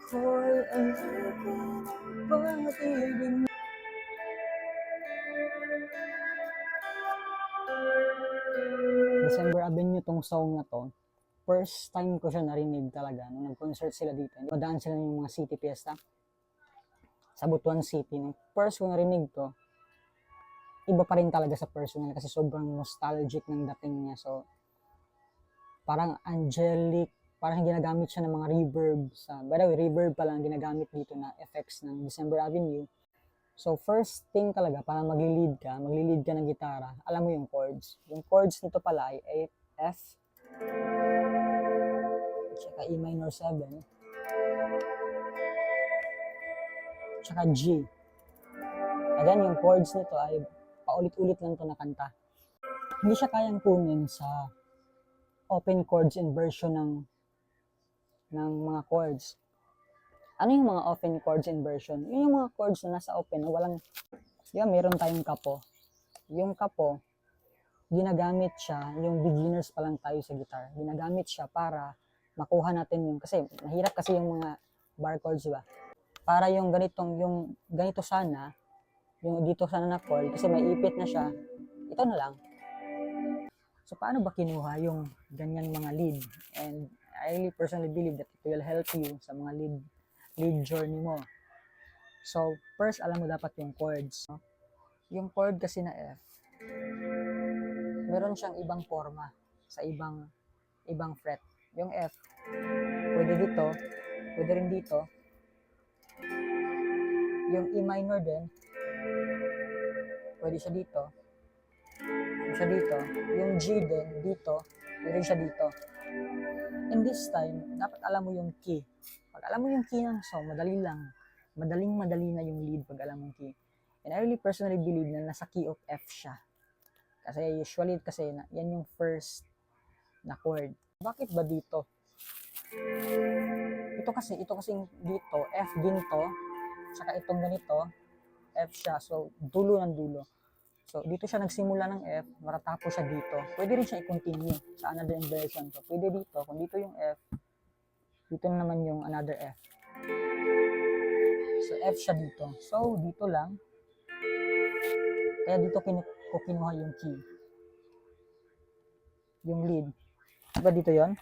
ako'y alipin ng pag-ibig. December Avenue tong song na to. First time ko siya narinig talaga nung nag-concert sila dito. Padaan sila ng mga city fiesta sa Butuan City. Nung first ko narinig to, iba pa rin talaga sa personal kasi sobrang nostalgic ng dating niya. So, parang angelic, parang ginagamit siya ng mga reverb. By the way, reverb pa lang ginagamit dito na effects ng December Avenue. So, first thing talaga, parang maglilid ka ng gitara, alam mo yung chords. Yung chords nito pala ay F, tsaka E minor 7, tsaka G. Again, yung chords nito ay paulit-ulit lang to na kanta. Hindi siya kayang kunin sa open chords inversion ng mga chords. Ano yung mga open chords inversion? Yun yung mga chords na nasa open na walang, meron tayong kapo. Yung kapo, ginagamit siya, yung beginners pa lang tayo sa guitar, ginagamit siya para makuha natin yung, kasi mahirap kasi yung mga bar chords, diba? Para yung ganito sana, yung dito sana na chord, kasi may ipit na siya, ito na lang. So, paano ba kinuha yung ganyan mga lead? And I really personally believe that it will help you sa mga lead journey mo. So, first, alam mo dapat yung chords. No? Yung chord kasi na F, meron siyang ibang forma sa ibang fret. Yung F, pwede dito, pwede rin dito. Yung E minor din, pwede siya dito. Pwede siya dito. Yung G din, dito, pwede siya dito. In this time, dapat alam mo yung key. Pag alam mo yung key ng song, madali lang. Madaling-madali na yung lead pag alam mo yung key. And I really personally believe na nasa key of F siya. Kasi usually, yan yung first na chord. Bakit ba dito? Ito kasi dito, F din to, saka itong ganito, F siya. So, dulo ng dulo. So, dito siya nagsimula ng F, matatapos siya dito. Pwede rin siya i-continue sa another inversion. So, pwede dito, kung dito yung F, dito na naman yung another F. So, F siya dito. So, dito lang. Kaya dito ko kinuha yung key. Yung lead. Diba dito yon?